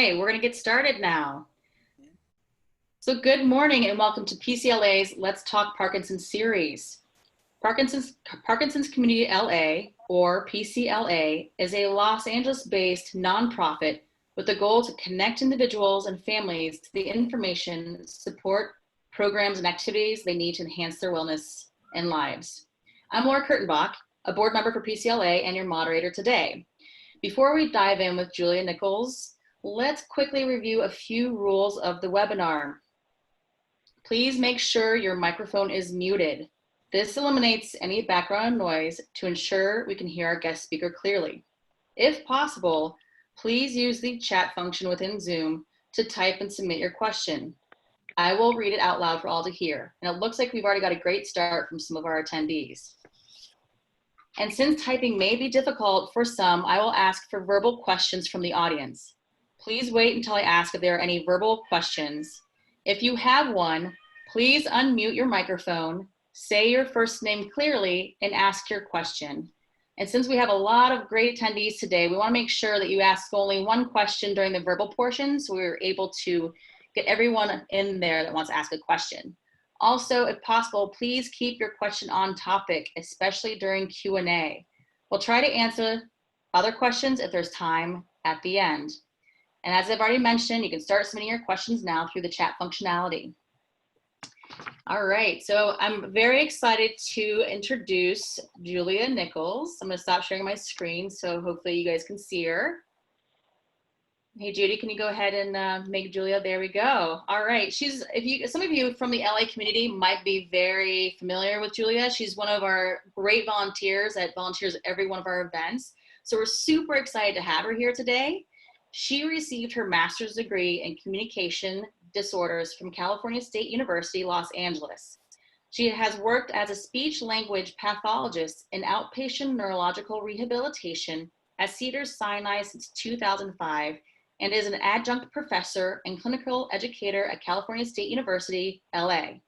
right, we're going to get started now. So good morning and welcome to PCLA's Let's Talk Parkinson's series. Parkinson's Community LA, or PCLA, is a Los Angeles-based nonprofit with the goal to connect individuals and families to the information, support, programs, and activities they need to enhance their wellness and lives. I'm Laura Kurtenbach, a board member for PCLA and your moderator today. Before we dive in with Julia Nichols, let's quickly review a few rules of the webinar. Please make sure your microphone is muted. This eliminates any background noise to ensure we can hear our guest speaker clearly. If possible, please use the chat function within Zoom to type and submit your question. I will read it out loud for all to hear. And it looks like we've already got a great start from some of our attendees. And since typing may be difficult for some, I will ask for verbal questions from the audience. Please wait until I ask if there are any verbal questions. If you have one, please unmute your microphone, say your first name clearly, and ask your question. And since we have a lot of great attendees today, we want to make sure that you ask only one question during the verbal portion so we're able to get everyone in there that wants to ask a question. Also, if possible, please keep your question on topic, especially during Q&A. We'll try to answer other questions if there's time at the end. And as I've already mentioned, you can start submitting your questions now through the chat functionality. All right, so I'm very excited to introduce Julia Nichols. I'm gonna stop sharing my screen so hopefully you guys can see her. Hey Judy, can you go ahead and make Julia, there we go. All right, some of you from the LA community might be very familiar with Julia. She's one of our great volunteers that volunteers at every one of our events. So we're super excited to have her here today. She received her master's degree in communication disorders from California State University, Los Angeles. She has worked as a speech-language pathologist in outpatient neurological rehabilitation at Cedars-Sinai since 2005 and is an adjunct professor and clinical educator at California State University, LA.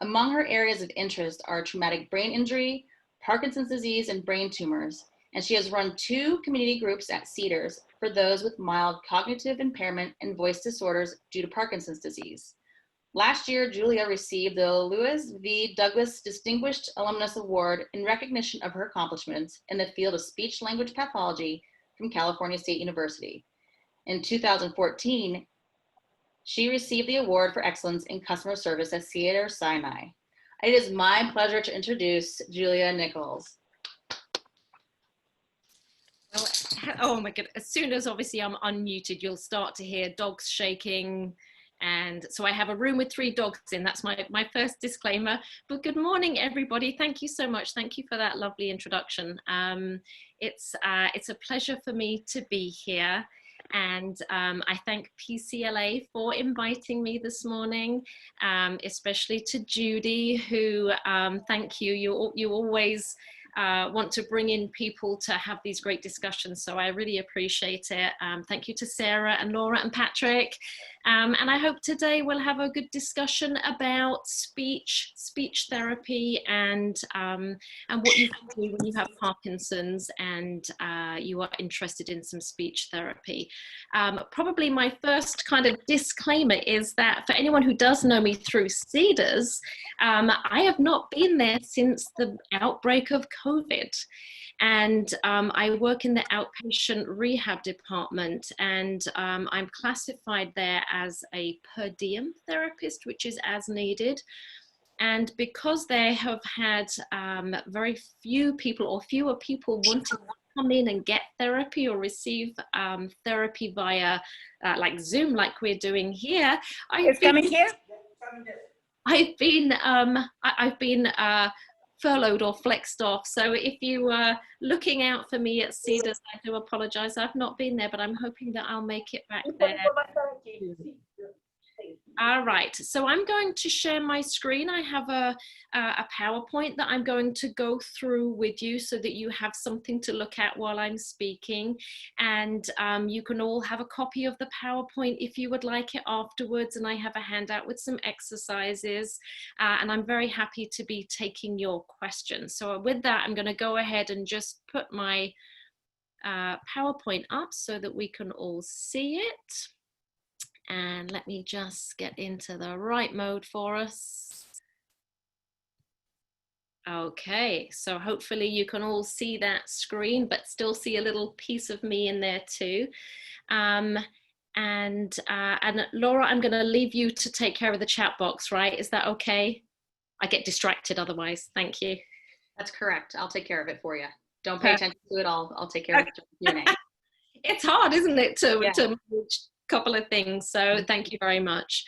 Among her areas of interest are traumatic brain injury, Parkinson's disease, and brain tumors, and she has run 2 community groups at Cedars for those with mild cognitive impairment and voice disorders due to Parkinson's disease. Last year, Julia received the Lewis V. Douglas Distinguished Alumnus Award in recognition of her accomplishments in the field of speech-language pathology from California State University. In 2014, she received the Award for Excellence in Customer Service at Cedars-Sinai. It is my pleasure to introduce Julia Nichols. Well, oh my God, as soon as obviously I'm unmuted, you'll start to hear dogs shaking. And so I have a room with 3 dogs in. That's my first disclaimer. But good morning, everybody. Thank you so much. Thank you for that lovely introduction. It's a pleasure for me to be here. And I thank PCLA for inviting me this morning, especially to Judy, who thank you. You always want to bring in people to have these great discussions, so I really appreciate it. Thank you to Sarah and Laura and Patrick, and I hope today we'll have a good discussion about speech therapy, and what you can do when you have Parkinson's and you are interested in some speech therapy. Probably my first kind of disclaimer is that for anyone who does know me through Cedars, I have not been there since the outbreak of COVID. And I work in the outpatient rehab department, and I'm classified there as a per diem therapist, which is as needed. And because they have had very few people, or fewer people, wanting to come in and get therapy or receive therapy via like Zoom, like we're doing here, I've been furloughed or flexed off. So if you were looking out for me at Cedars, I do apologize. I've not been there, but I'm hoping that I'll make it back there. All right, so I'm going to share my screen. I have a PowerPoint that I'm going to go through with you so that you have something to look at while I'm speaking. And you can all have a copy of the PowerPoint if you would like it afterwards. And I have a handout with some exercises. And I'm very happy to be taking your questions. So with that, I'm going to go ahead and just put my PowerPoint up so that we can all see it. And let me just get into the right mode for us. Okay, so hopefully you can all see that screen, but still see a little piece of me in there too. And Laura, I'm going to leave you to take care of the chat box, right? Is that okay? I get distracted otherwise. Thank you. That's correct. I'll take care of it for you. Don't pay Perfect. attention to it. I'll take care of it during Q&A. It's hard, isn't it, to Yeah. manage a couple of things. So thank you very much.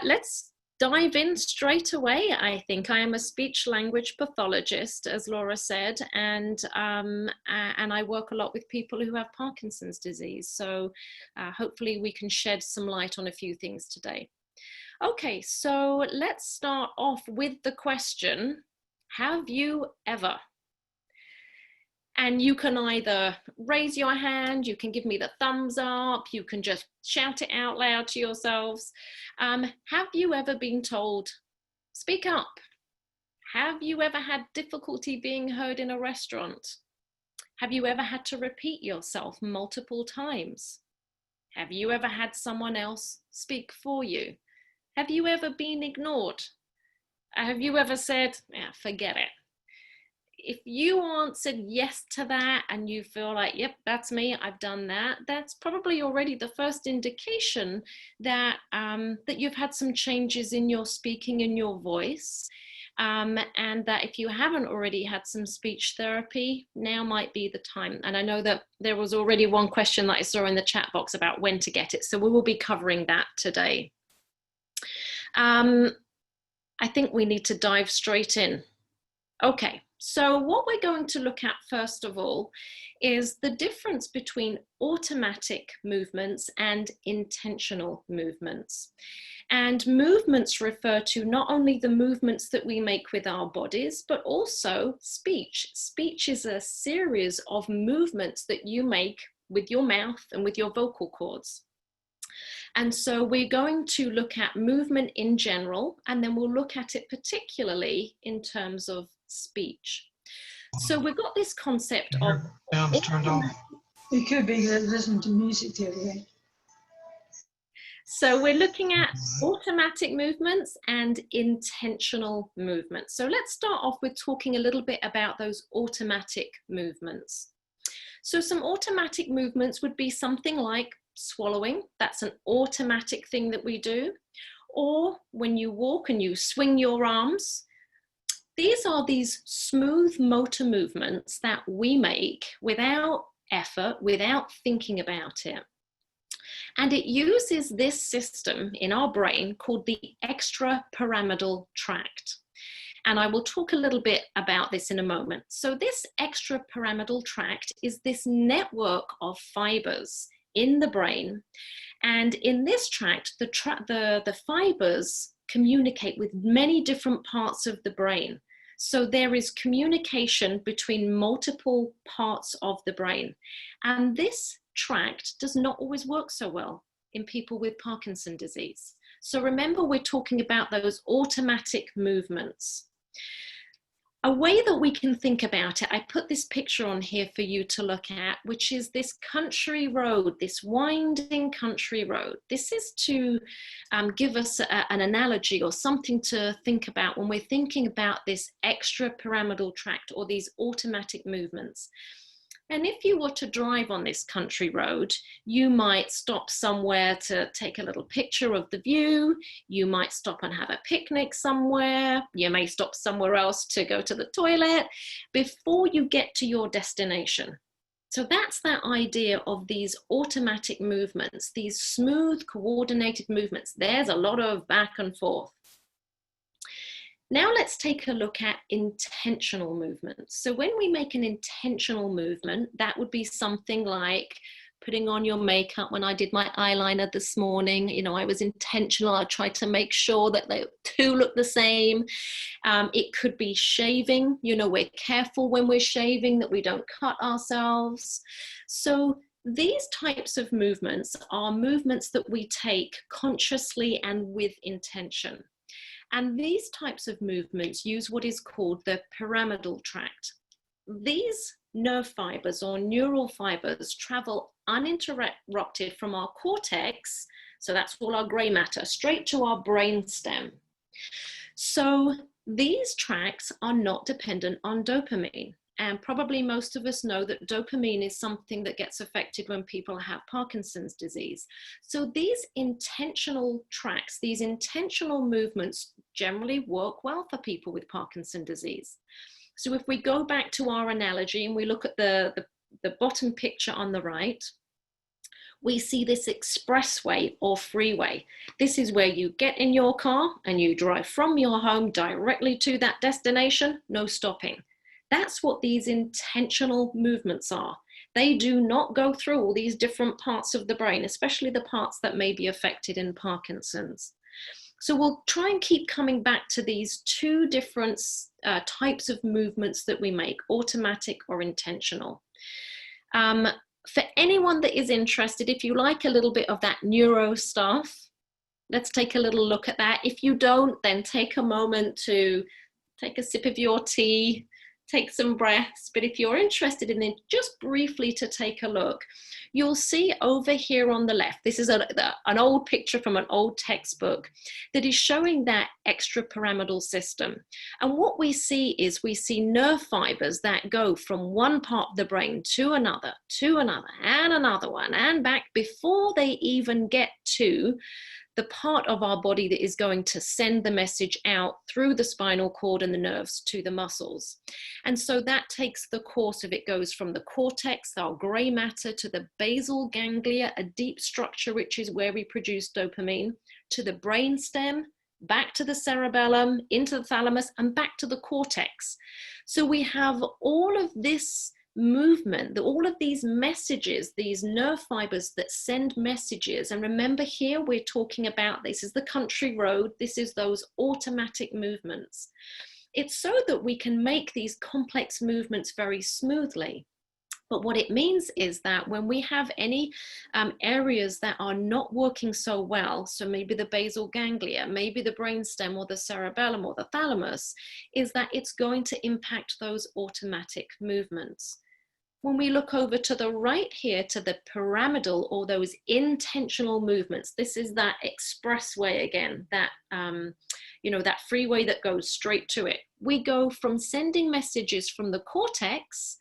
Let's dive in straight away. I think I am a speech language pathologist, as Laura said, and I work a lot with people who have Parkinson's disease. So hopefully we can shed some light on a few things today. Okay, so let's start off with the question, have you ever? And you can either raise your hand, you can give me the thumbs up, you can just shout it out loud to yourselves. Have you ever been told, speak up? Have you ever had difficulty being heard in a restaurant? Have you ever had to repeat yourself multiple times? Have you ever had someone else speak for you? Have you ever been ignored? Have you ever said, yeah, forget it? If you answered yes to that and you feel like, yep, that's me, I've done that, that's probably already the first indication that, that you've had some changes in your speaking and your voice. And that if you haven't already had some speech therapy, now might be the time. And I know that there was already one question that I saw in the chat box about when to get it. So we will be covering that today. I think we need to dive straight in. Okay, so what we're going to look at first of all is the difference between automatic movements and intentional movements. And movements refer to not only the movements that we make with our bodies, but also speech. Speech is a series of movements that you make with your mouth and with your vocal cords. And so we're going to look at movement in general, and then we'll look at it particularly in terms of speech. So we've got this concept of... Sounds turned off. It could be that listening to music the other way. So we're looking at automatic movements and intentional movements. So let's start off with talking a little bit about those automatic movements. So some automatic movements would be something like swallowing. That's an automatic thing that we do. Or when you walk and you swing your arms. These are these smooth motor movements that we make without effort, without thinking about it. And it uses this system in our brain called the extrapyramidal tract. And I will talk a little bit about this in a moment. So this extrapyramidal tract is this network of fibers in the brain. And in this tract, the fibers communicate with many different parts of the brain. So there is communication between multiple parts of the brain. And this tract does not always work so well in people with Parkinson's disease. So remember, we're talking about those automatic movements. A way that we can think about it, I put this picture on here for you to look at, which is this country road, this winding country road. This is to give us an analogy or something to think about when we're thinking about this extrapyramidal tract or these automatic movements. And if you were to drive on this country road, you might stop somewhere to take a little picture of the view. You might stop and have a picnic somewhere. You may stop somewhere else to go to the toilet before you get to your destination. So that's that idea of these automatic movements, these smooth, coordinated movements. There's a lot of back and forth. Now let's take a look at intentional movements. So when we make an intentional movement, that would be something like putting on your makeup. When I did my eyeliner this morning, you know, I was intentional. I tried to make sure that they two look the same. It could be shaving. You know, we're careful when we're shaving that we don't cut ourselves. So these types of movements are movements that we take consciously and with intention. And these types of movements use what is called the pyramidal tract. These nerve fibers or neural fibers travel uninterrupted from our cortex, so that's all our gray matter, straight to our brain stem. So these tracks are not dependent on dopamine. And probably most of us know that dopamine is something that gets affected when people have Parkinson's disease. So these intentional tracks, these intentional movements generally work well for people with Parkinson's disease. So if we go back to our analogy and we look at the bottom picture on the right, we see this expressway or freeway. This is where you get in your car and you drive from your home directly to that destination, no stopping. That's what these intentional movements are. They do not go through all these different parts of the brain, especially the parts that may be affected in Parkinson's. So we'll try and keep coming back to these two different types of movements that we make, automatic or intentional. For anyone that is interested, if you like a little bit of that neuro stuff, let's take a little look at that. If you don't, then take a moment to take a sip of your tea, take some breaths. But if you're interested in it, just briefly to take a look, you'll see over here on the left, this is an old picture from an old textbook that is showing that extrapyramidal system. And what we see is we see nerve fibers that go from one part of the brain to another, and another one, and back before they even get to the part of our body that is going to send the message out through the spinal cord and the nerves to the muscles. And so that takes the course of it goes from the cortex, our gray matter, to the basal ganglia, a deep structure which is where we produce dopamine, to the brain stem, back to the cerebellum, into the thalamus, and back to the cortex. So we have all of this movement, all of these messages, these nerve fibers that send messages. And remember here, we're talking about, this is the country road, this is those automatic movements. It's so that we can make these complex movements very smoothly. But what it means is that when we have any areas that are not working so well, so maybe the basal ganglia, maybe the brainstem or the cerebellum or the thalamus, is that it's going to impact those automatic movements. When we look over to the right here to the pyramidal or those intentional movements, this is that expressway again, that, that freeway that goes straight to it. We go from sending messages from the cortex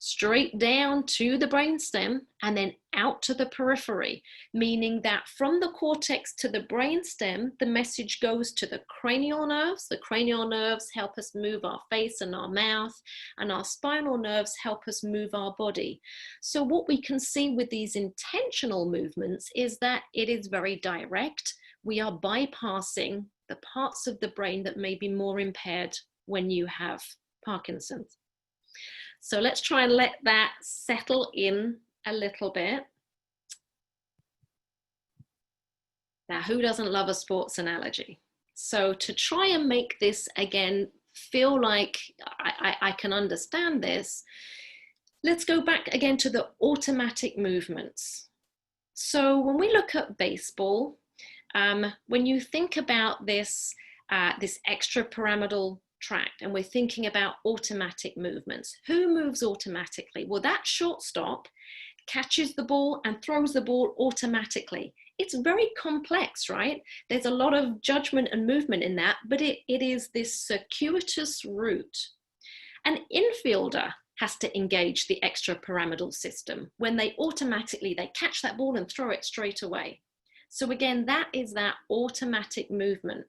straight down to the brainstem and then out to the periphery, meaning that from the cortex to the brainstem, the message goes to the cranial nerves. The cranial nerves help us move our face and our mouth, and our spinal nerves help us move our body. So what we can see with these intentional movements is that it is very direct. We are bypassing the parts of the brain that may be more impaired when you have Parkinson's. So let's try and let that settle in a little bit. Now, who doesn't love a sports analogy? So to try and make this again feel like I can understand this, let's go back again to the automatic movements. So when we look at baseball, when you think about this, this extrapyramidal tract, and we're thinking about automatic movements. Who moves automatically? Well, that shortstop catches the ball and throws the ball automatically. It's very complex, right? There's a lot of judgment and movement in that, but it is this circuitous route. An infielder has to engage the extrapyramidal system when they catch that ball and throw it straight away. So again, that is that automatic movement.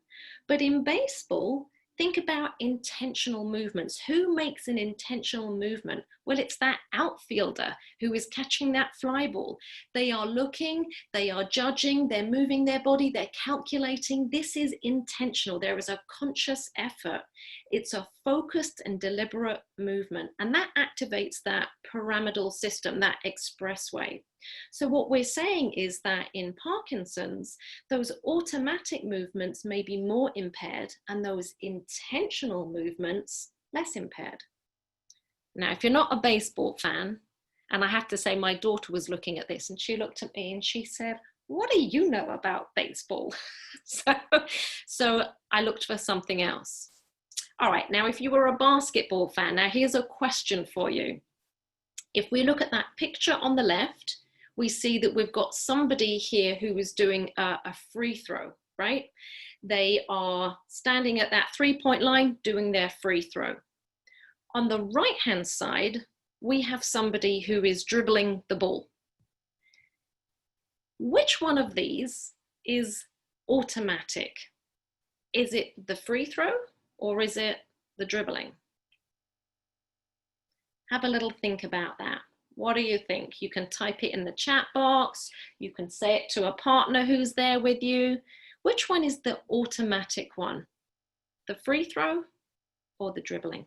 But in baseball, think about intentional movements. Who makes an intentional movement? Well, it's that outfielder who is catching that fly ball. They are looking, they are judging, they're moving their body, they're calculating. This is intentional. There is a conscious effort. It's a focused and deliberate movement. And that activates that pyramidal system, that expressway. So what we're saying is that in Parkinson's, those automatic movements may be more impaired and those intentional movements less impaired. Now, if you're not a baseball fan, and I have to say my daughter was looking at this and she looked at me and she said, "What do you know about baseball?" So I looked for something else. All right, now if you were a basketball fan, now here's a question for you. If we look at that picture on the left, we see that we've got somebody here who is doing a free throw, right? They are standing at that 3-point line doing their free throw. On the right-hand side, we have somebody who is dribbling the ball. Which one of these is automatic? Is it the free throw or is it the dribbling? Have a little think about that. What do you think? You can type it in the chat box. You can say it to a partner who's there with you. Which one is the automatic one? The free throw or the dribbling?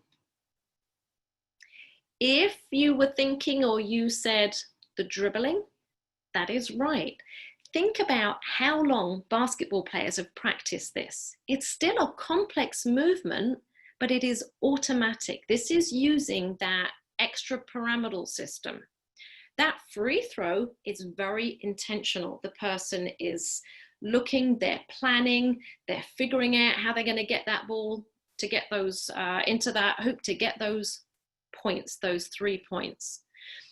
If you were thinking or you said the dribbling, that is right. Think about how long basketball players have practiced this. It's still a complex movement, but it is automatic. This is using that extrapyramidal system. That free throw is very intentional. The person is looking, they're planning, they're figuring out how they're going to get that ball to get those into that hoop, to get those points, those 3 points.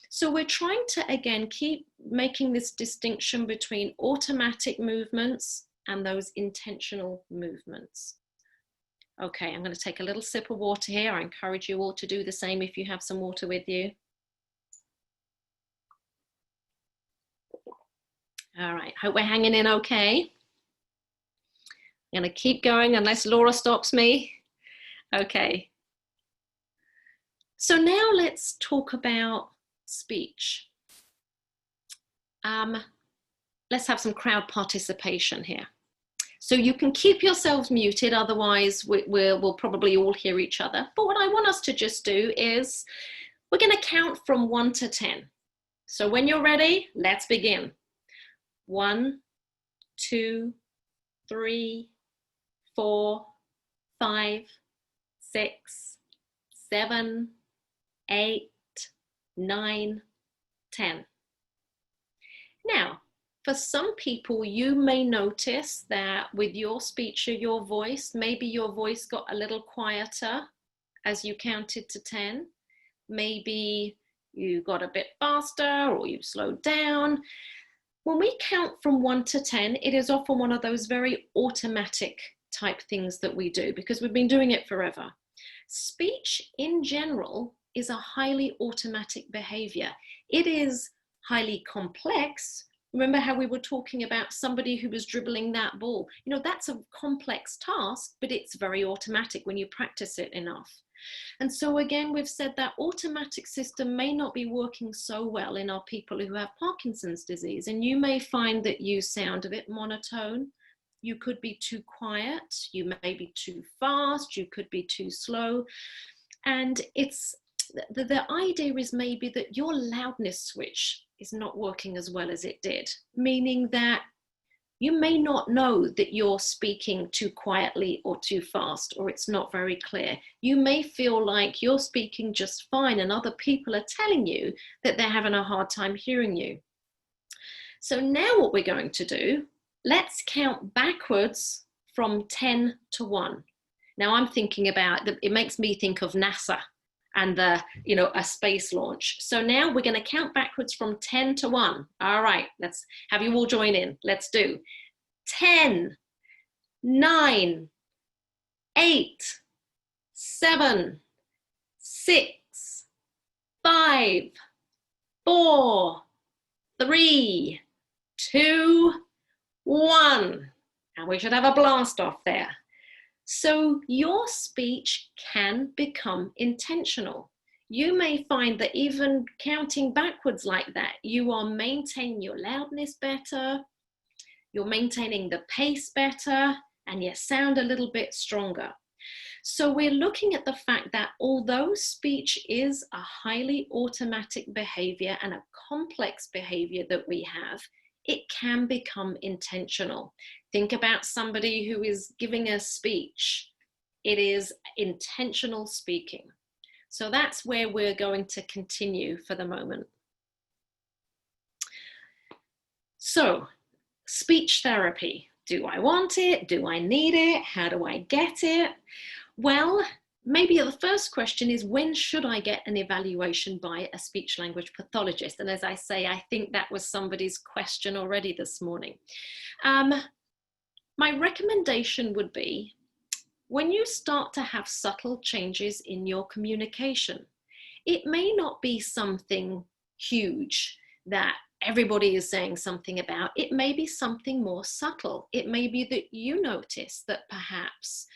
So we're trying to, again, keep making this distinction between automatic movements and those intentional movements. Okay, I'm going to take a little sip of water here. I encourage you all to do the same if you have some water with you. All right, hope we're hanging in okay. I'm going to keep going unless Laura stops me. Okay. So now let's talk about speech. Let's have some crowd participation here. So you can keep yourselves muted, otherwise we'll probably all hear each other. But what I want us to just do is, we're going to count from 1 to 10. So when you're ready, let's begin. 1, 2, 3, 4, 5, 6, 7, 8, 9, 10. Now, for some people, you may notice that with your speech or your voice, maybe your voice got a little quieter as you counted to 10. Maybe you got a bit faster or you slowed down. When we count from 1 to 10, it is often one of those very automatic type things that we do because we've been doing it forever. Speech in general is a highly automatic behavior. It is highly complex. Remember how we were talking about somebody who was dribbling that ball? You know, that's a complex task, but it's very automatic when you practice it enough. And so again, we've said that automatic system may not be working so well in our people who have Parkinson's disease. And you may find that you sound a bit monotone. You could be too quiet. You may be too fast. You could be too slow. And it's the idea is maybe that your loudness switch is not working as well as it did, meaning that you may not know that you're speaking too quietly or too fast, or it's not very clear. You may feel like you're speaking just fine and other people are telling you that they're having a hard time hearing you. So now what we're going to do, let's count backwards from 10 to 1. Now I'm thinking about, it makes me think of NASA and a space launch. So now we're going to count backwards from 10 to 1. All right, let's have you all join in. Let's do 10, 9, 8, 7, 6, 5, 4, 3, 2, 1. And we should have a blast off there. So your speech can become intentional. You may find that even counting backwards like that, you are maintaining your loudness better, you're maintaining the pace better, and you sound a little bit stronger. So we're looking at the fact that although speech is a highly automatic behavior and a complex behavior that we have, it can become intentional. Think about somebody who is giving a speech. It is intentional speaking. So that's where we're going to continue for the moment. So, speech therapy. Do I want it? Do I need it? How do I get it? Well, maybe the first question is, when should I get an evaluation by a speech language pathologist? And as I say, I think that was somebody's question already this morning. My recommendation would be, when you start to have subtle changes in your communication, it may not be something huge that everybody is saying something about. It may be something more subtle. It may be that you notice that perhaps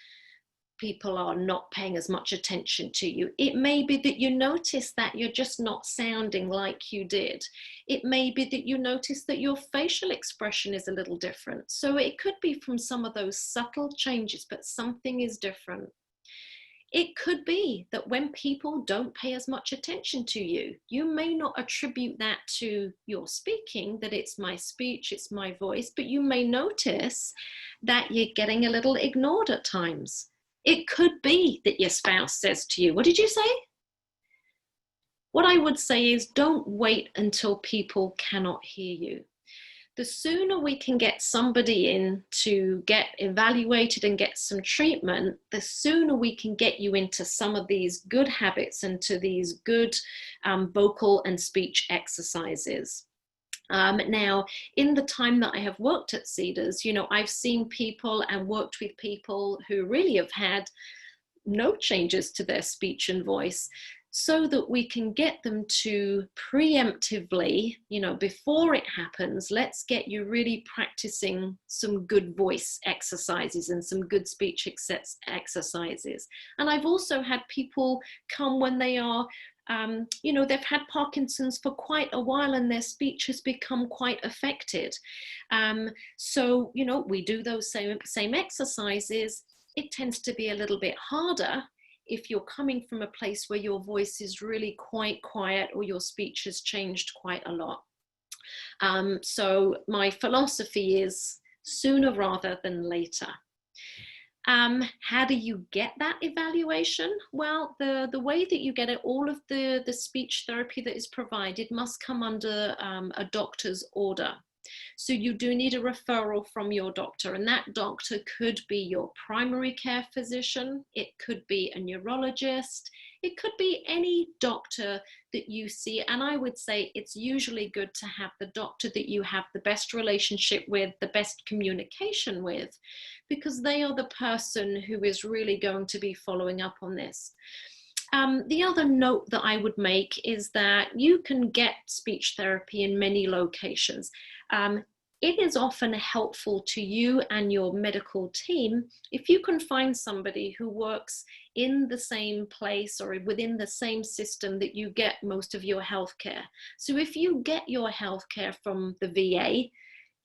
people are not paying as much attention to you. It may be that you notice that you're just not sounding like you did. It may be that you notice that your facial expression is a little different. So it could be from some of those subtle changes, but something is different. It could be that when people don't pay as much attention to you, you may not attribute that to your speaking, that it's my speech, it's my voice, but you may notice that you're getting a little ignored at times. It could be that your spouse says to you, "What did you say?" What I would say is, don't wait until people cannot hear you. The sooner we can get somebody in to get evaluated and get some treatment, the sooner we can get you into some of these good habits and to these good vocal and speech exercises. Now, in the time that I have worked at Cedars, I've seen people and worked with people who really have had no changes to their speech and voice, so that we can get them to preemptively, before it happens, let's get you really practicing some good voice exercises and some good speech exercises. And I've also had people come when they are they've had Parkinson's for quite a while and their speech has become quite affected. So, we do those same exercises. It tends to be a little bit harder if you're coming from a place where your voice is really quite quiet or your speech has changed quite a lot. So my philosophy is sooner rather than later. How do you get that evaluation? Well, the way that you get it, all of the speech therapy that is provided must come under a doctor's order. So you do need a referral from your doctor, and that doctor could be your primary care physician, it could be a neurologist, it could be any doctor that you see. And I would say it's usually good to have the doctor that you have the best relationship with, the best communication with, because they are the person who is really going to be following up on this. The other note that I would make is that you can get speech therapy in many locations. It is often helpful to you and your medical team if you can find somebody who works in the same place or within the same system that you get most of your healthcare. So if you get your healthcare from the VA,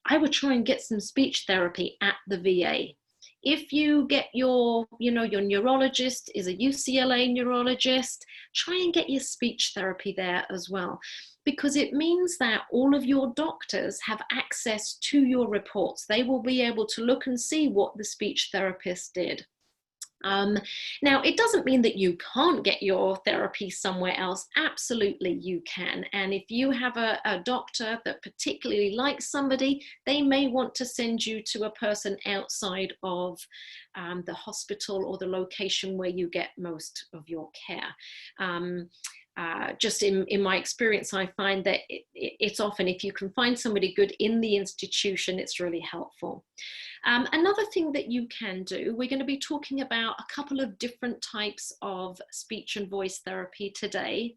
I would try and get some speech therapy at the VA. If you get your neurologist is a UCLA neurologist, try and get your speech therapy there as well, because it means that all of your doctors have access to your reports. They will be able to look and see what the speech therapist did. Now, it doesn't mean that you can't get your therapy somewhere else. Absolutely, you can. And if you have a doctor that particularly likes somebody, they may want to send you to a person outside of the hospital or the location where you get most of your care. Just in my experience, I find that it's often, if you can find somebody good in the institution, it's really helpful. Another thing that you can do, we're going to be talking about a couple of different types of speech and voice therapy today.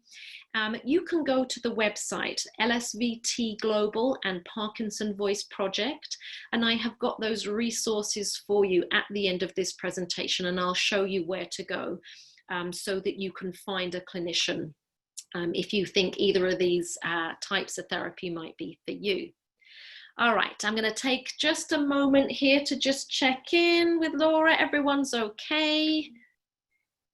You can go to the website LSVT Global and Parkinson Voice Project, and I have got those resources for you at the end of this presentation, and I'll show you where to go so that you can find a clinician if you think either of these types of therapy might be for you. All right, I'm going to take just a moment here to just check in with Laura. Everyone's okay?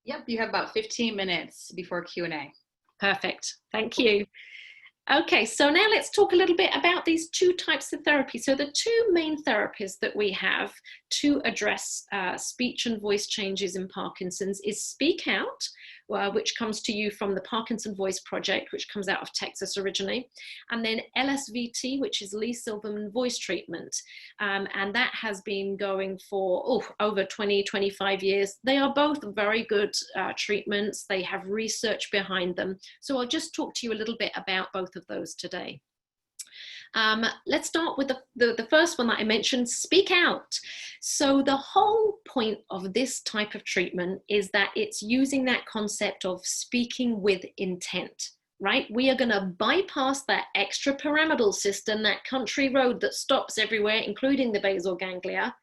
Yep, you have about 15 minutes before Q&A. Perfect, thank you. Okay, so now let's talk a little bit about these two types of therapy. So the two main therapies that we have to address speech and voice changes in Parkinson's is Speak Out, which comes to you from the Parkinson Voice Project, which comes out of Texas originally. And then LSVT, which is Lee Silverman Voice Treatment. And that has been going for over 20, 25 years. They are both very good treatments. They have research behind them. So I'll just talk to you a little bit about both of those today. Let's start with the first one that I mentioned, speak out. So the whole point of this type of treatment is that it's using that concept of speaking with intent, right? We are going to bypass that extrapyramidal system, that country road that stops everywhere, including the basal ganglia,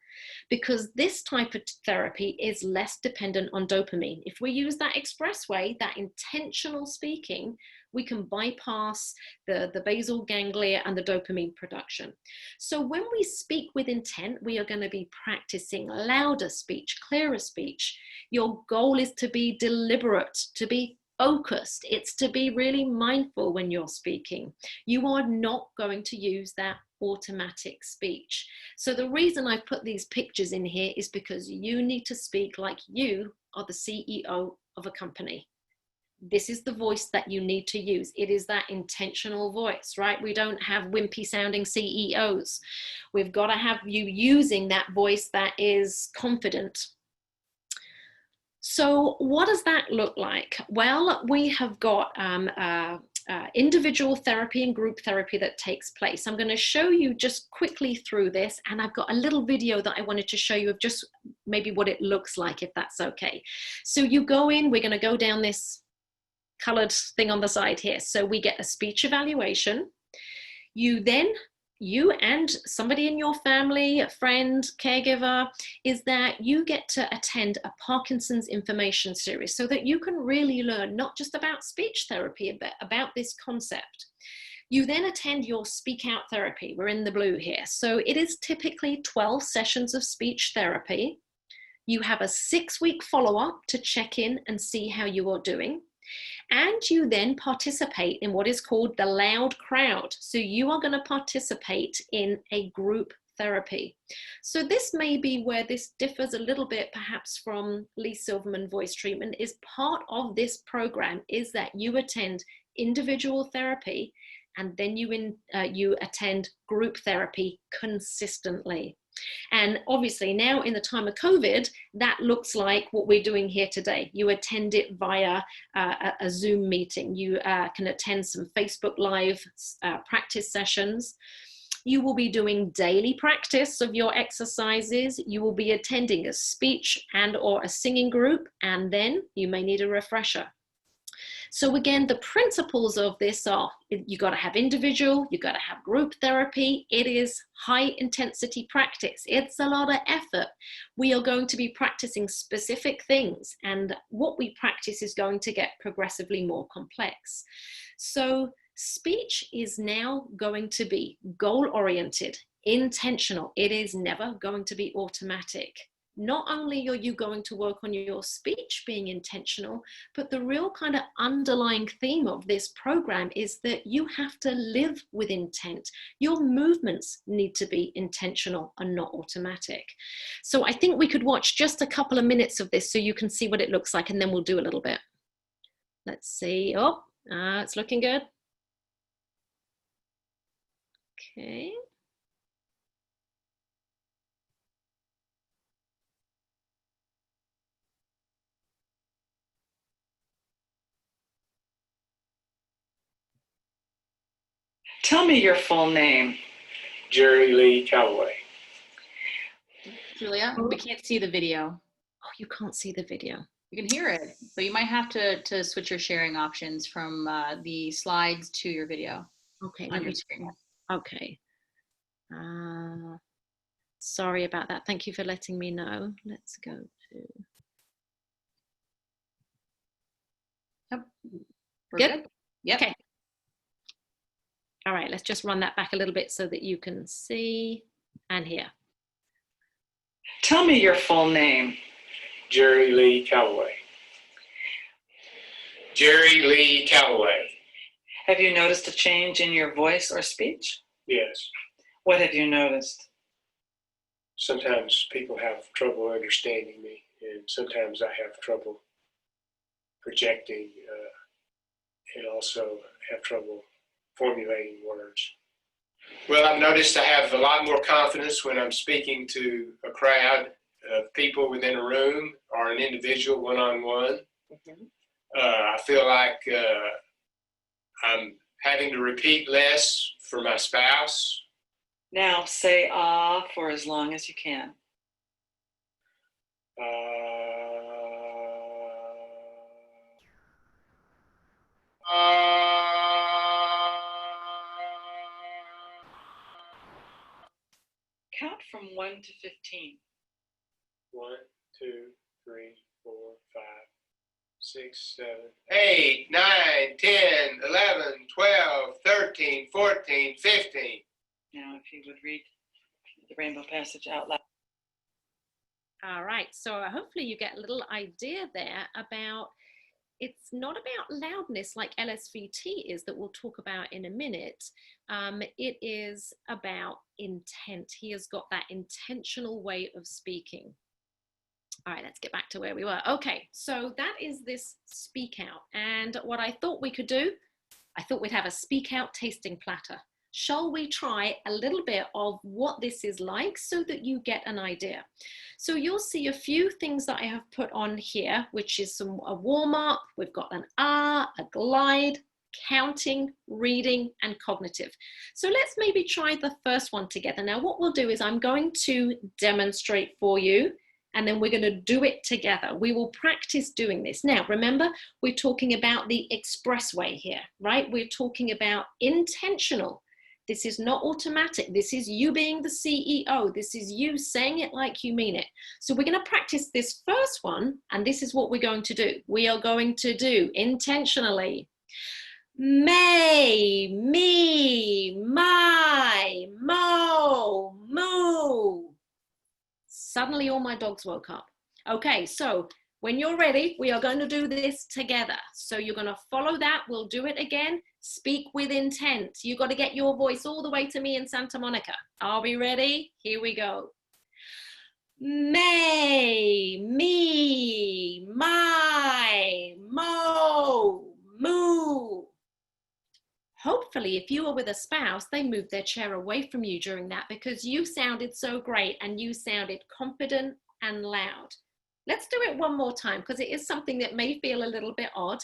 because this type of therapy is less dependent on dopamine. If we use that expressway, that intentional speaking, we can bypass the basal ganglia and the dopamine production. So when we speak with intent, we are going to be practicing louder speech, clearer speech. Your goal is to be deliberate, to be focused. It's to be really mindful when you're speaking. You are not going to use that automatic speech. So the reason I put these pictures in here is because you need to speak like you are the CEO of a company. This is the voice that you need to use. It is that intentional voice, right? We don't have wimpy sounding CEOs. We've got to have you using that voice that is confident. So what does that look like? Well, we have got individual therapy and group therapy that takes place. I'm going to show you just quickly through this, and I've got a little video that I wanted to show you of just maybe what it looks like, if that's okay. So you go in, we're going to go down this colored thing on the side here. So we get a speech evaluation. You and somebody in your family, a friend, caregiver, is that you get to attend a Parkinson's information series so that you can really learn not just about speech therapy, but about this concept. You then attend your speak out therapy. We're in the blue here. So it is typically 12 sessions of speech therapy. You have a 6-week follow-up to check in and see how you are doing. And you then participate in what is called the loud crowd. So you are going to participate in a group therapy. So this may be where this differs a little bit perhaps from Lee Silverman Voice Treatment. Is part of this program is that you attend individual therapy and then you attend group therapy consistently. And obviously now in the time of COVID, that looks like what we're doing here today. You attend it via a Zoom meeting. You can attend some Facebook Live practice sessions. You will be doing daily practice of your exercises. You will be attending a speech and or a singing group, and then you may need a refresher. So again, the principles of this are, you got to have individual, you got to have group therapy. It is high intensity practice. It's a lot of effort. We are going to be practicing specific things, and what we practice is going to get progressively more complex. So speech is now going to be goal-oriented, intentional. It is never going to be automatic. Not only are you going to work on your speech being intentional, but the real kind of underlying theme of this program is that you have to live with intent. Your movements need to be intentional and not automatic. So I think we could watch just a couple of minutes of this so you can see what it looks like, and then we'll do a little bit. Let's see. Oh, it's looking good. Okay. Tell me your full name. Jerry Lee Calloway. Julia, we can't see the video. Oh, you can't see the video. You can hear it, but you might have to switch your sharing options from the slides to your video. Okay, on your screen. Okay. Sorry about that. Thank you for letting me know. Let's go to. Yep. We're Good? Yep. Okay. All right, let's just run that back a little bit so that you can see and hear. Tell me your full name. Jerry Lee Calloway. Jerry Lee Calloway. Have you noticed a change in your voice or speech? Yes. What have you noticed? Sometimes people have trouble understanding me, and sometimes I have trouble projecting and also have trouble formulating words. Well, I've noticed I have a lot more confidence when I'm speaking to a crowd of people within a room or an individual one-on-one. I feel like I'm having to repeat less for my spouse. Now say ah for as long as you can. Count from 1 to 15. 1, 2, 3, 4, 5, 6, 7, 8, 9, 10, 11, 12, 13, 14, 15. Now, if you would read the Rainbow Passage out loud. All right, so hopefully you get a little idea there about, it's not about loudness like LSVT is that we'll talk about in a minute. It is about intent. He has got that intentional way of speaking. All right, let's get back to where we were. Okay, so that is this speak out. And what I thought we could do, I thought we'd have a speak out tasting platter. Shall we try a little bit of what this is like so that you get an idea? So you'll see a few things that I have put on here, which is a warm up. We've got an ah, a glide, counting, reading, and cognitive. So let's maybe try the first one together. Now what we'll do is I'm going to demonstrate for you, and then we're going to do it together. We will practice doing this. Now, remember, we're talking about the expressway here, right? We're talking about intentional. This is not automatic. This is you being the CEO. This is you saying it like you mean it. So we're going to practice this first one, and this is what we're going to do. We are going to do intentionally. May, me, my, mo, moo. Suddenly all my dogs woke up. Okay, so when you're ready, we are going to do this together. So you're going to follow that. We'll do it again. Speak with intent. You got to get your voice all the way to me in Santa Monica. Are we ready? Here we go. May, me, my, mo, moo. Hopefully, if you are with a spouse, they moved their chair away from you during that because you sounded so great and you sounded confident and loud. Let's do it one more time because it is something that may feel a little bit odd.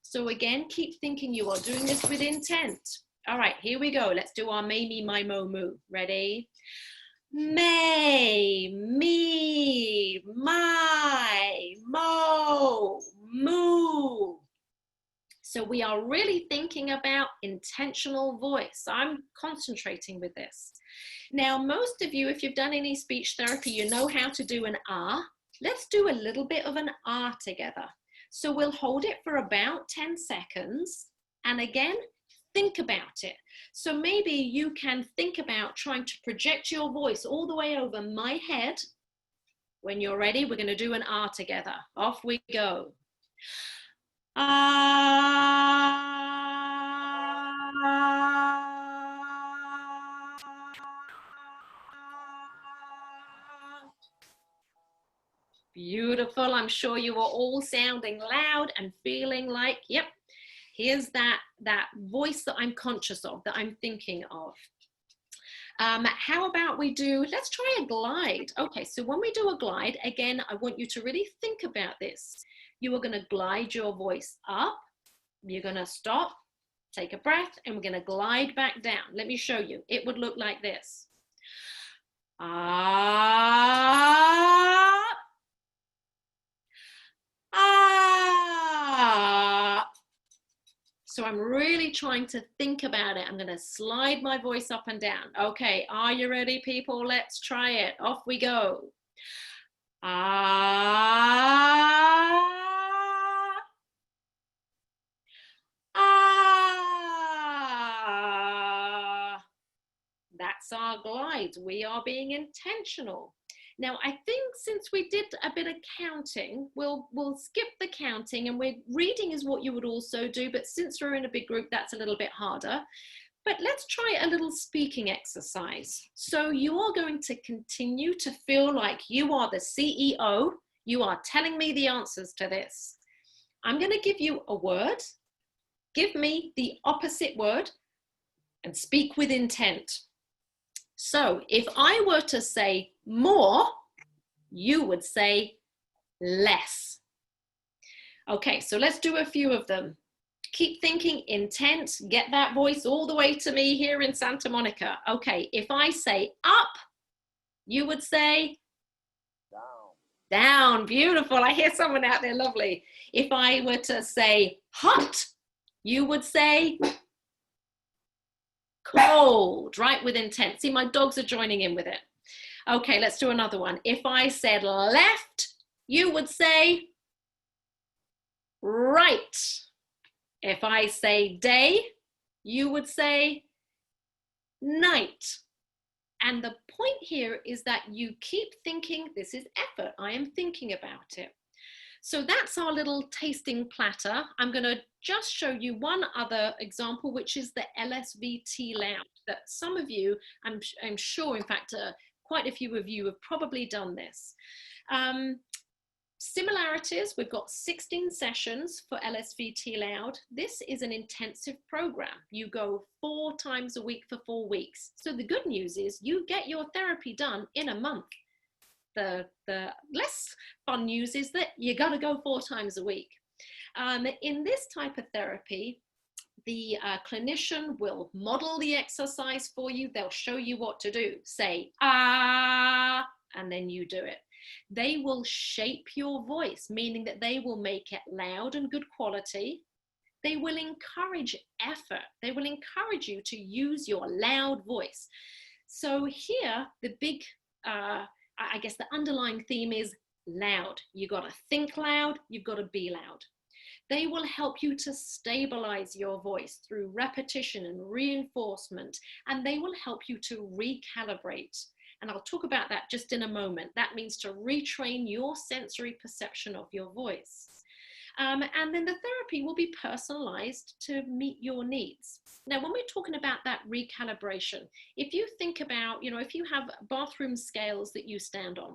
So again, keep thinking you are doing this with intent. All right, here we go. Let's do our may, me, my, mo, moo. Ready? May, me, my, mo, moo. So we are really thinking about intentional voice. I'm concentrating with this. Now, most of you, if you've done any speech therapy, you know how to do an ah. Let's do a little bit of an ah together. So we'll hold it for about 10 seconds. And again, think about it. So maybe you can think about trying to project your voice all the way over my head. When you're ready, we're going to do an ah together. Off we go. Beautiful. I'm sure you are all sounding loud and feeling like, yep, here's that voice that I'm conscious of, that I'm thinking of. How about we do, let's try a glide. Okay, so when we do a glide, again, I want you to really think about this. You are going to glide your voice up. You're going to stop, take a breath, and we're going to glide back down. Let me show you. It would look like this. Ah. Ah. So I'm really trying to think about it. I'm going to slide my voice up and down. Okay, are you ready, people? Let's try it. Off we go. Ah. Ah. That's our glide. We are being intentional. Now, I think since we did a bit of counting, we'll skip the counting, and reading is what you would also do, but since we're in a big group, that's a little bit harder. But let's try a little speaking exercise. So you are going to continue to feel like you are the CEO. You are telling me the answers to this. I'm going to give you a word. Give me the opposite word and speak with intent. So if I were to say more, you would say less. Okay, so let's do a few of them. Keep thinking intent, get that voice all the way to me here in Santa Monica. Okay, if I say up, you would say down. Down, beautiful. I hear someone out there, lovely. If I were to say hot, you would say cold, right, with intent. See, my dogs are joining in with it. Okay, let's do another one. If I said left, you would say right. If I say day, you would say night. And the point here is that you keep thinking, this is effort, I am thinking about it. So that's our little tasting platter. I'm going to just show you one other example, which is the LSVT layout that some of you, I'm sure, in fact, quite a few of you have probably done this. Similarities, we've got 16 sessions for LSVT Loud. This is an intensive program. You go 4 times a week for 4 weeks. So the good news is you get your therapy done in a month. The less fun news is that you got to go 4 times a week. In this type of therapy, the clinician will model the exercise for you. They'll show you what to do. Say, ah, and then you do it. They will shape your voice, meaning that they will make it loud and good quality. They will encourage effort. They will encourage you to use your loud voice. So here, the big, I guess the underlying theme is loud. You got to think loud, you've got to be loud. They will help you to stabilize your voice through repetition and reinforcement, and they will help you to recalibrate. And I'll talk about that just in a moment. That means to retrain your sensory perception of your voice. And then the therapy will be personalized to meet your needs. Now, when we're talking about that recalibration, if you think about, if you have bathroom scales that you stand on,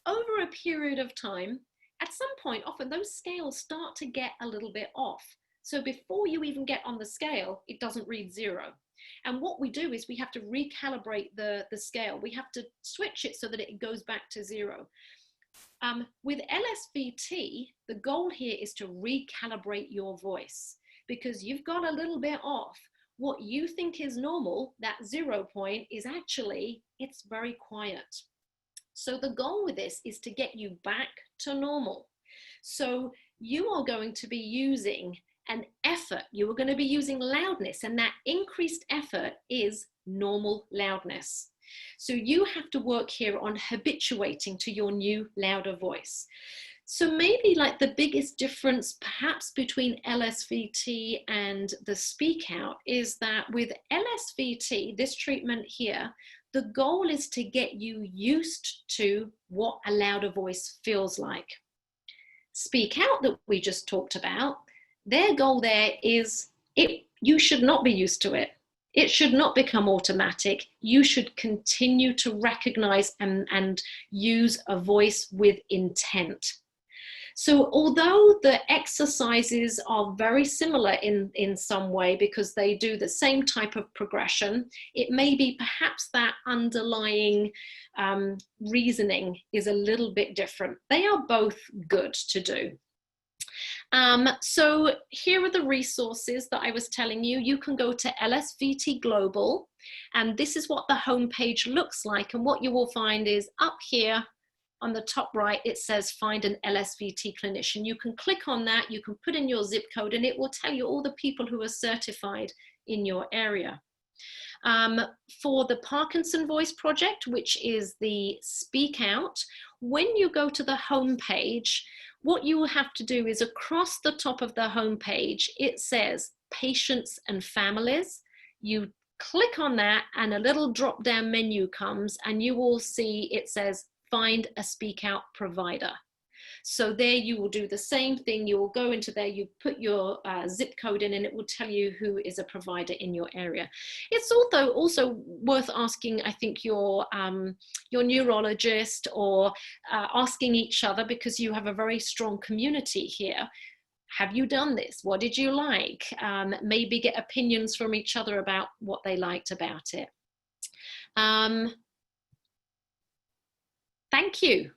over a period of time, at some point, often those scales start to get a little bit off. So before you even get on the scale, it doesn't read 0. And what we do is we have to recalibrate the scale. We have to switch it so that it goes back to 0. With LSVT, the goal here is to recalibrate your voice because you've got a little bit off. What you think is normal, that 0 point, is actually, it's very quiet. So the goal with this is to get you back to normal. So you are going to be using an effort. You are going to be using loudness, and that increased effort is normal loudness. So you have to work here on habituating to your new louder voice. So maybe like the biggest difference perhaps between LSVT and the speak out is that with LSVT, this treatment here, the goal is to get you used to what a louder voice feels like. Speak out that we just talked about, their goal there is you should not be used to it. It should not become automatic. You should continue to recognize and use a voice with intent. So although the exercises are very similar in some way because they do the same type of progression, it may be perhaps that underlying reasoning is a little bit different. They are both good to do. So here are the resources that I was telling you. You can go to LSVT Global, and this is what the homepage looks like. And what you will find is up here on the top right, it says find an LSVT clinician. You can click on that, you can put in your zip code, and it will tell you all the people who are certified in your area. For the Parkinson Voice Project, which is the Speak Out, when you go to the homepage, what you will have to do is across the top of the homepage, it says patients and families. You click on that and a little drop down menu comes and you will see it says find a speak out provider. So there you will do the same thing. You will go into there, you put your zip code in, and it will tell you who is a provider in your area. It's also worth asking, I think, your neurologist or asking each other, because you have a very strong community here. have you done this? What did you like? Maybe get opinions from each other about what they liked about it. Thank you.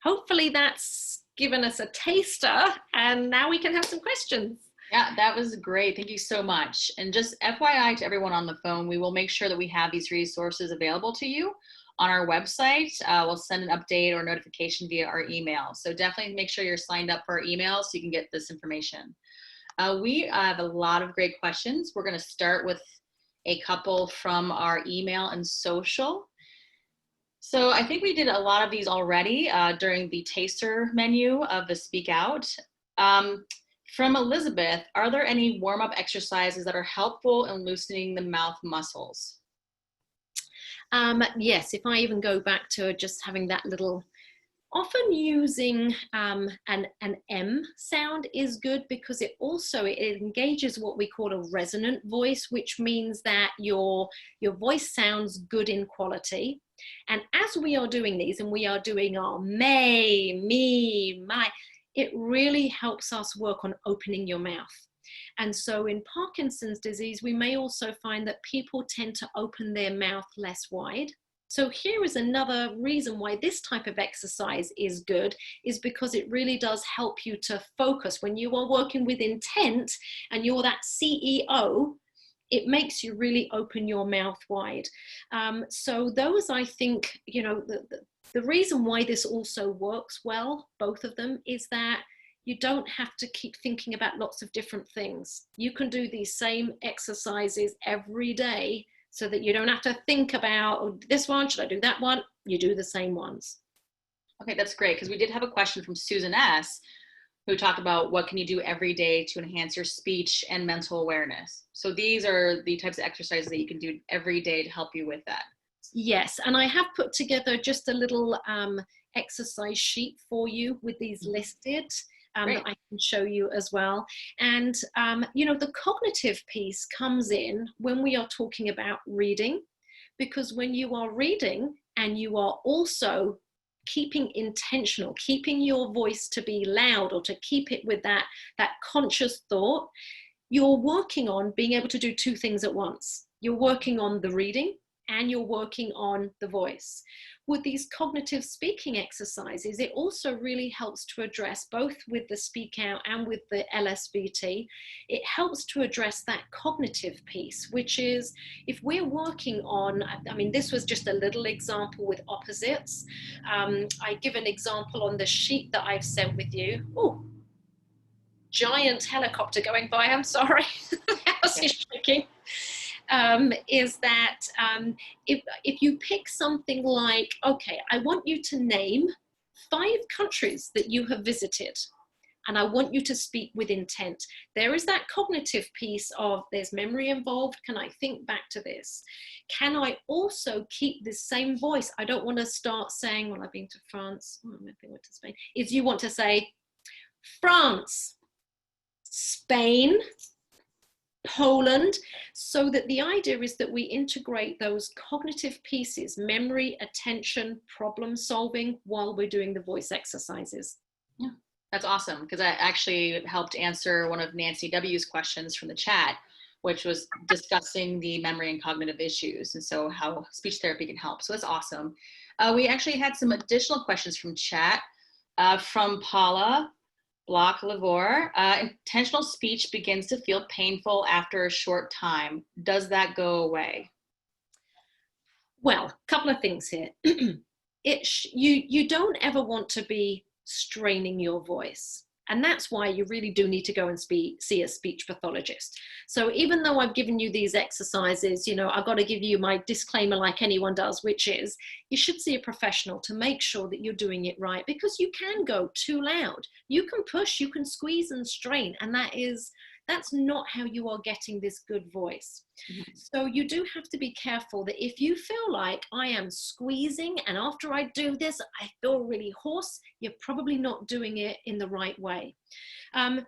Hopefully that's given us a taster, and now we can have some questions. Yeah, that was great. Thank you so much. And just FYI to everyone on the phone, we will make sure that we have these resources available to you on our website. We'll send an update or notification via our email. So definitely make sure you're signed up for our email so you can get this information. We have a lot of great questions. We're going to start with a couple from our email and social. So I think we did a lot of these already during the taster menu of the Speak Out. From Elizabeth, are there any warm-up exercises that are helpful in loosening the mouth muscles? Yes, if I even go back to just having that little, often using an M sound is good, because it engages what we call a resonant voice, which means that your voice sounds good in quality. And as we are doing these, and we are doing our may, me, my, it really helps us work on opening your mouth. And so in Parkinson's disease, we may also find that people tend to open their mouth less wide. So here is another reason why this type of exercise is good, is because it really does help you to focus. When you are working with intent and you're that CEO, it makes you really open your mouth wide. So those, I think, you know, the reason why this also works well, both of them, is that you don't have to keep thinking about lots of different things. You can do these same exercises every day so that you don't have to think about, oh, this one, should I do that one? You do the same ones. Okay, that's great, because we did have a question from Susan S., who talked about what can you do every day to enhance your speech and mental awareness. So these are the types of exercises that you can do every day to help you with that. Yes, and I have put together just a little exercise sheet for you with these listed that I can show you as well. And, you know, the cognitive piece comes in when we are talking about reading, because when you are reading and you are also keeping intentional, keeping your voice to be loud, or to keep it with that conscious thought, you're working on being able to do two things at once. You're working on the reading and you're working on the voice. With these cognitive speaking exercises, it also really helps to address, both with the Speak Out and with the LSVT, it helps to address that cognitive piece, which is, if we're working on, I mean, this was just a little example with opposites. I give an example on the sheet that I've sent with you. Oh, giant helicopter going by, I'm sorry. The house is shaking. Is that if you pick something like, okay, I want you to name 5 countries that you have visited, and I want you to speak with intent. There is that cognitive piece of, there's memory involved. Can I think back to this? Can I also keep this same voice? I don't want to start saying, well, I've been to France. Oh, maybe I went to Spain. Is you want to say France, Spain, Poland, so that the idea is that we integrate those cognitive pieces, memory, attention, problem solving, while we're doing the voice exercises. Yeah, that's awesome, because I actually helped answer one of Nancy W's questions from the chat, which was discussing the memory and cognitive issues, and so how speech therapy can help. So that's awesome. We actually had some additional questions from chat from Paula Block-Lavore. Intentional speech begins to feel painful after a short time. Does that go away? Well, a couple of things here. You don't ever want to be straining your voice. And that's why you really do need to go and see a speech pathologist. So even though I've given you these exercises, you know, I've got to give you my disclaimer like anyone does, which is you should see a professional to make sure that you're doing it right, because you can go too loud. You can push, you can squeeze and strain, and that's not how you are getting this good voice. Mm-hmm. So you do have to be careful that if you feel like I am squeezing and after I do this, I feel really hoarse, you're probably not doing it in the right way.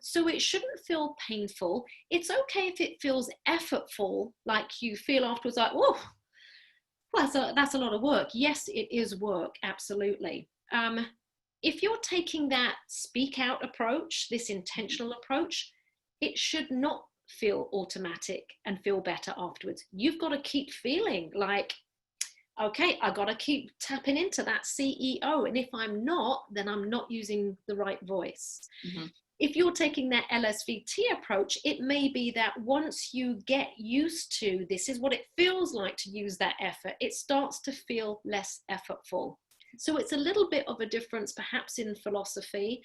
So it shouldn't feel painful. It's okay if it feels effortful, like you feel afterwards like, whoa, well, that's a lot of work. Yes, it is work, absolutely. if you're taking that speak out approach, this intentional approach, it should not feel automatic and feel better afterwards. You've got to keep feeling like, okay, I got to keep tapping into that CEO. And if I'm not, then I'm not using the right voice. Mm-hmm. If you're taking that LSVT approach, it may be that once you get used to this is what it feels like to use that effort, it starts to feel less effortful. So it's a little bit of a difference perhaps in philosophy.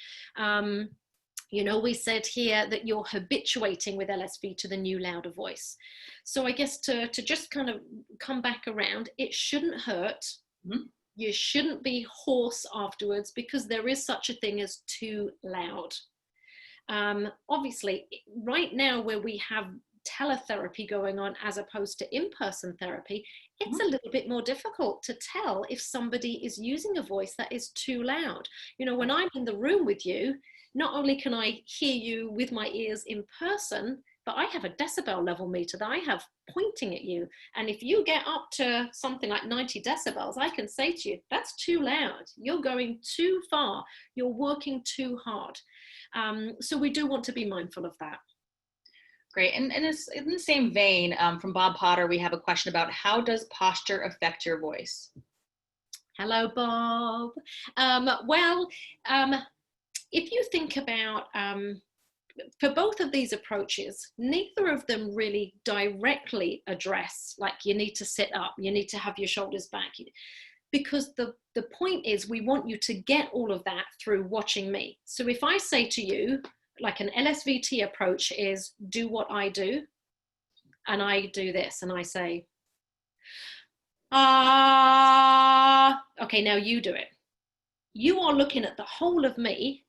You know, we said here that you're habituating with LSV to the new louder voice. So I guess to just kind of come back around, it shouldn't hurt. Mm-hmm. You shouldn't be hoarse afterwards because there is such a thing as too loud. Obviously, right now where we have teletherapy going on as opposed to in-person therapy, it's a little bit more difficult to tell if somebody is using a voice that is too loud. You know, when I'm in the room with you, not only can I hear you with my ears in person, but I have a decibel level meter that I have pointing at you. And if you get up to something like 90 decibels, I can say to you, that's too loud. You're going too far. You're working too hard. So we do want to be mindful of that. Great. And it's in the same vein, from Bob Potter, we have a question about how does posture affect your voice? Hello, Bob. If you think about, for both of these approaches, neither of them really directly address, like you need to sit up, you need to have your shoulders back. Because the point is we want you to get all of that through watching me. So if I say to you, like an LSVT approach is do what I do, and I do this, and I say, okay, now you do it. You are looking at the whole of me,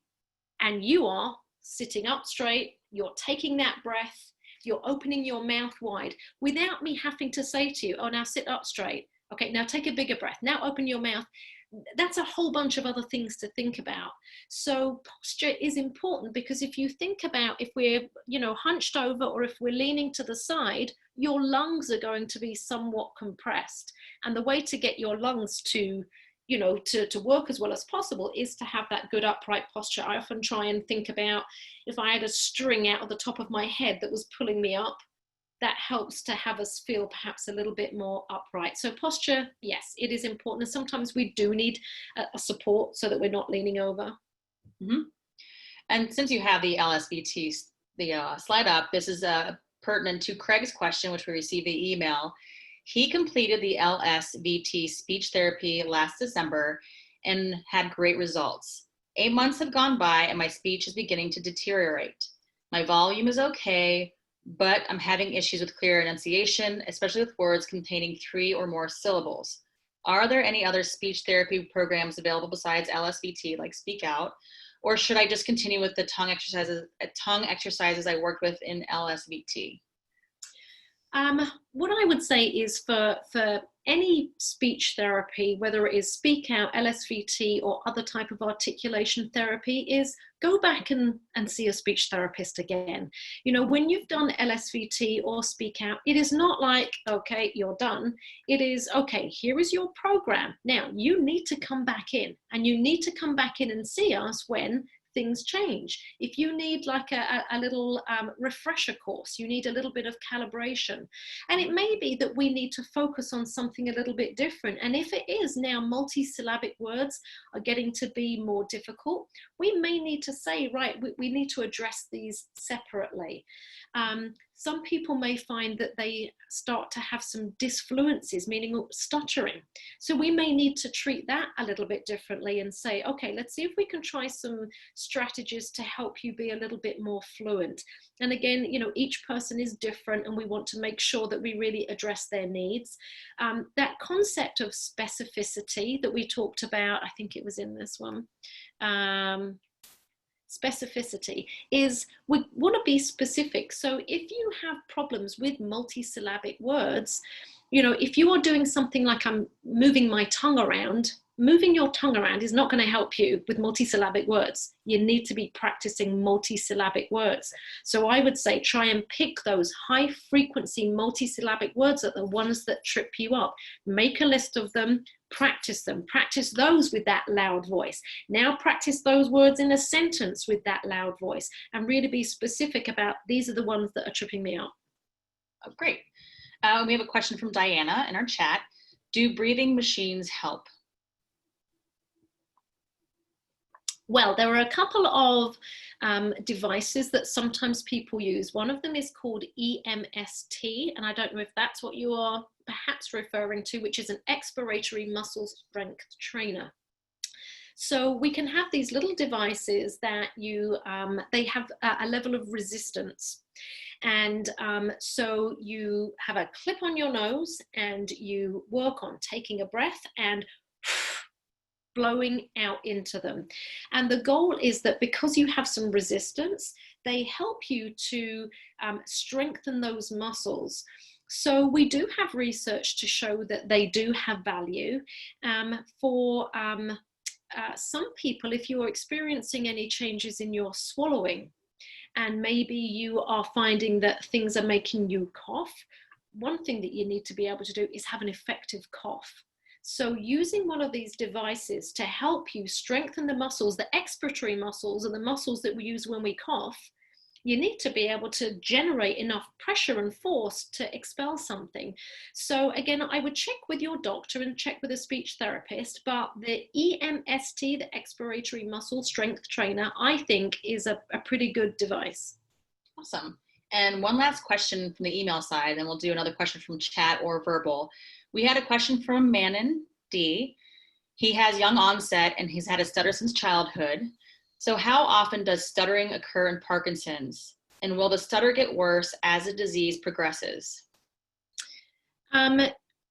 and you are sitting up straight, you're taking that breath, you're opening your mouth wide without me having to say to you, oh, now sit up straight. Okay, now take a bigger breath. Now open your mouth. That's a whole bunch of other things to think about. So posture is important because if you think about if we're, you know, hunched over or if we're leaning to the side, your lungs are going to be somewhat compressed. And the way to get your lungs to, you know, to work as well as possible is to have that good upright posture. I often try and think about if I had a string out of the top of my head that was pulling me up, that helps to have us feel perhaps a little bit more upright. So posture, yes, it is important. And sometimes we do need a support so that we're not leaning over. Mm-hmm. And since you have the LSVT, the slide up, this is pertinent to Craig's question, which we received via email. He completed the LSVT speech therapy last December and had great results. 8 months have gone by and my speech is beginning to deteriorate. My volume is okay, but I'm having issues with clear enunciation, especially with words containing 3 or more syllables. Are there any other speech therapy programs available besides LSVT, like Speak Out, or should I just continue with the tongue exercises I worked with in LSVT? What I would say is for any speech therapy, whether it is Speak Out, LSVT, or other type of articulation therapy, is go back and see a speech therapist again. You know, when you've done LSVT or Speak Out, it is not like, okay, you're done. It is, okay, here is your program. Now, you need to come back in, and you need to come back in and see us when things change. If you need like a little refresher course, you need a little bit of calibration. And it may be that we need to focus on something a little bit different. And if it is now multisyllabic words are getting to be more difficult, we may need to say, right, we need to address these separately. Some people may find that they start to have some disfluencies, meaning stuttering. So we may need to treat that a little bit differently and say, okay, let's see if we can try some strategies to help you be a little bit more fluent. And again, you know, each person is different and we want to make sure that we really address their needs. That concept of specificity that we talked about, I think it was in this one, specificity is we want to be specific. So if you have problems with multisyllabic words, you know, if you are doing something like I'm moving my tongue around, moving your tongue around is not going to help you with multisyllabic words. You need to be practicing multisyllabic words. So I would say try and pick those high frequency multisyllabic words that are the ones that trip you up. Make a list of them, practice those with that loud voice. Now practice those words in a sentence with that loud voice, and really be specific about these are the ones that are tripping me up. Oh, great. We have a question from Diana in our chat. Do breathing machines help? Well, there are a couple of devices that sometimes people use. One of them is called EMST, and I don't know if that's what you are perhaps referring to, which is an expiratory muscle strength trainer. So we can have these little devices that they have a level of resistance. And so you have a clip on your nose and you work on taking a breath and blowing out into them. And the goal is that because you have some resistance, they help you to strengthen those muscles. So we do have research to show that they do have value for some people. If you're experiencing any changes in your swallowing, and maybe you are finding that things are making you cough, one thing that you need to be able to do is have an effective cough. So using one of these devices to help you strengthen the muscles, the expiratory muscles and the muscles that we use when we cough, you need to be able to generate enough pressure and force to expel something. So again, I would check with your doctor and check with a speech therapist, but the EMST, the expiratory muscle strength trainer, I think is a pretty good device. Awesome. And one last question from the email side, and we'll do another question from chat or verbal. We had a question from Manon D. He has young onset and he's had a stutter since childhood. So how often does stuttering occur in Parkinson's? And will the stutter get worse as the disease progresses?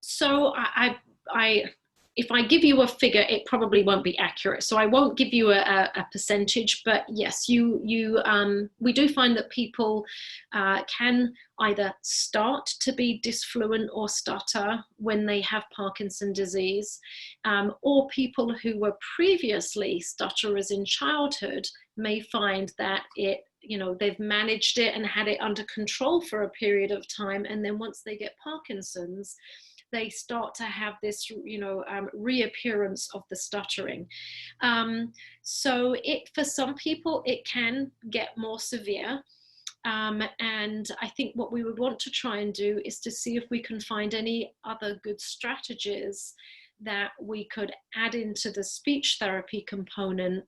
So if I give you a figure, it probably won't be accurate. So I won't give you a percentage, but yes, we do find that people can either start to be disfluent or stutter when they have Parkinson's disease, or people who were previously stutterers in childhood may find that they've managed it and had it under control for a period of time. And then once they get Parkinson's, they start to have this, reappearance of the stuttering. So for some people, it can get more severe. And I think what we would want to try and do is to see if we can find any other good strategies that we could add into the speech therapy component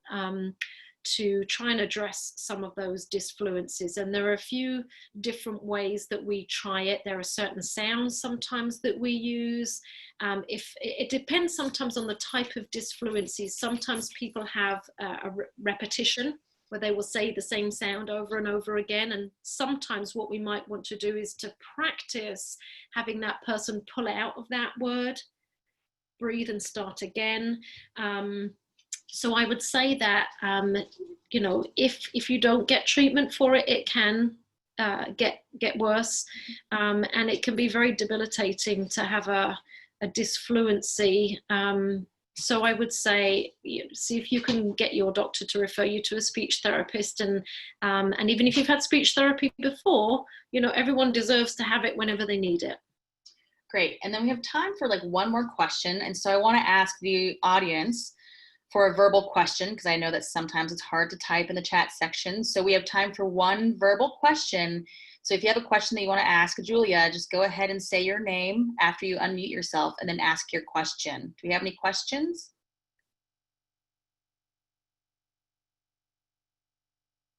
to try and address some of those disfluencies. And there are a few different ways that we try it. There are certain sounds sometimes that we use. If it depends sometimes on the type of disfluencies. Sometimes people have a repetition where they will say the same sound over and over again. And sometimes what we might want to do is to practice having that person pull out of that word, breathe and start again. So I would say that, if you don't get treatment for it, it can get worse. And it can be very debilitating to have a disfluency. So I would say, see if you can get your doctor to refer you to a speech therapist. And even if you've had speech therapy before, everyone deserves to have it whenever they need it. Great. And then we have time for one more question. And so I want to ask the audience for a verbal question, because I know that sometimes it's hard to type in the chat section. So we have time for one verbal question. So if you have a question that you want to ask Julia, just go ahead and say your name after you unmute yourself and then ask your question. Do we have any questions?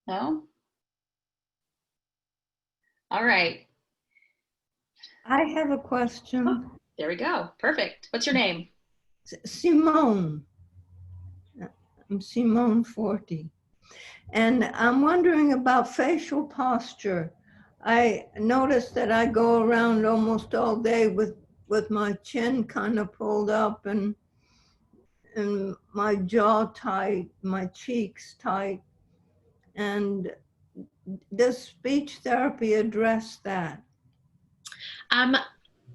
No? All right. I have a question. Oh, there we go. Perfect. What's your name? Simone. I'm Simone Forti. And I'm wondering about facial posture. I noticed that I go around almost all day with my chin kind of pulled up and my jaw tight, my cheeks tight. And does speech therapy address that?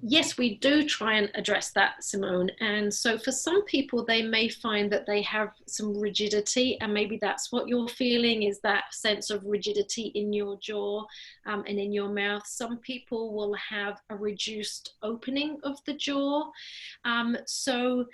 Yes, we do try and address that, Simone. And so for some people, they may find that they have some rigidity, and maybe that's what you're feeling, is that sense of rigidity in your jaw and in your mouth. Some people will have a reduced opening of the jaw. So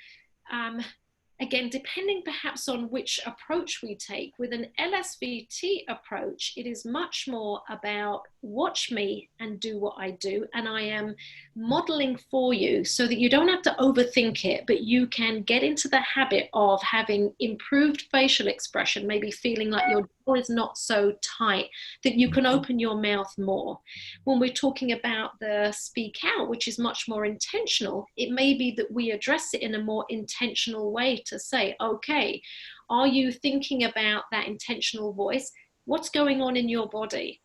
again, depending perhaps on which approach we take, with an LSVT approach, it is much more about watch me and do what I do. And I am modeling for you so that you don't have to overthink it, but you can get into the habit of having improved facial expression, maybe feeling like your jaw is not so tight, that you can open your mouth more. When we're talking about the speak out, which is much more intentional, it may be that we address it in a more intentional way to say, okay, are you thinking about that intentional voice? What's going on in your body?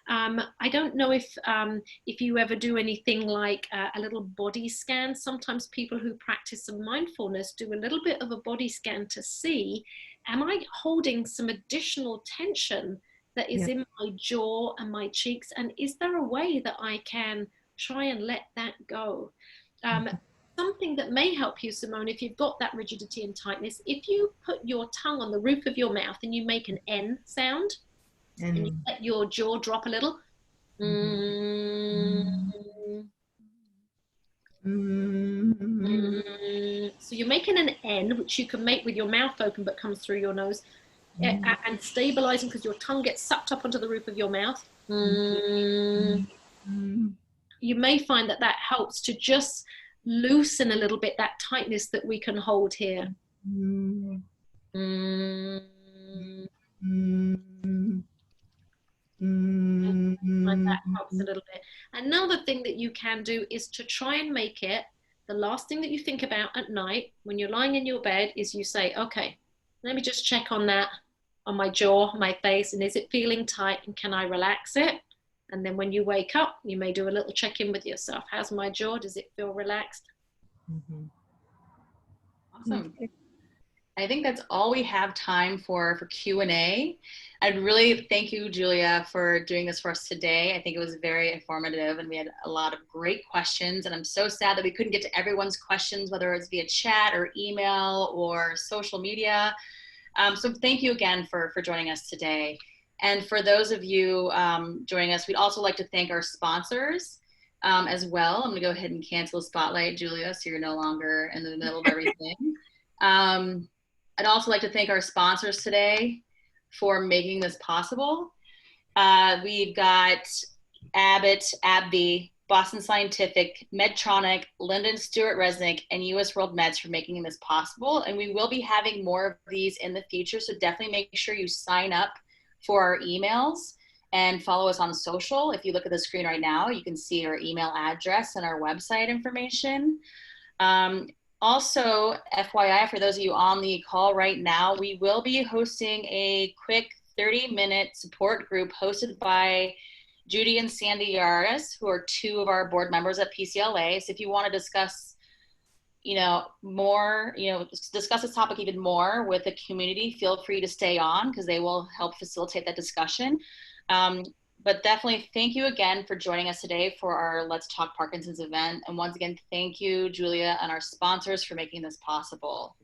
I don't know if you ever do anything like a little body scan. Sometimes people who practice some mindfulness do a little bit of a body scan to see, am I holding some additional tension that is in my jaw and my cheeks? And is there a way that I can try and let that go? Something that may help you, Simone, if you've got that rigidity and tightness, if you put your tongue on the roof of your mouth and you make an N sound, and you let your jaw drop a little. So you're making an N, which you can make with your mouth open but comes through your nose, and stabilizing because your tongue gets sucked up onto the roof of your mouth. You may find that that helps to just loosen a little bit that tightness that we can hold here. And that helps a little bit. Another thing that you can do is to try and make it the last thing that you think about at night when you're lying in your bed is you say, okay, let me just check on that, on my jaw, my face, and is it feeling tight and can I relax it? And then when you wake up, you may do a little check-in with yourself. How's my jaw? Does it feel relaxed? Awesome. I think that's all we have time for Q&A. I'd really thank you, Julia, for doing this for us today. I think it was very informative and we had a lot of great questions, and I'm so sad that we couldn't get to everyone's questions, whether it's via chat or email or social media. So thank you again for joining us today. And for those of you joining us, we'd also like to thank our sponsors as well. I'm gonna go ahead and cancel Spotlight, Julia, so you're no longer in the middle of everything. I'd also like to thank our sponsors today for making this possible. We've got Abbott, AbbVie, Boston Scientific, Medtronic, Linden Stewart Resnick, and US World Meds for making this possible. And we will be having more of these in the future, so definitely make sure you sign up for our emails and follow us on social. If you look at the screen right now, you can see our email address and our website information. Also, FYI, for those of you on the call right now, we will be hosting a quick 30-minute support group hosted by Judy and Sandy Yaris, who are two of our board members at PCLA. So if you want to discuss, more, discuss this topic even more with the community, feel free to stay on because they will help facilitate that discussion. But definitely thank you again for joining us today for our Let's Talk Parkinson's event. And once again, thank you, Julia, and our sponsors for making this possible.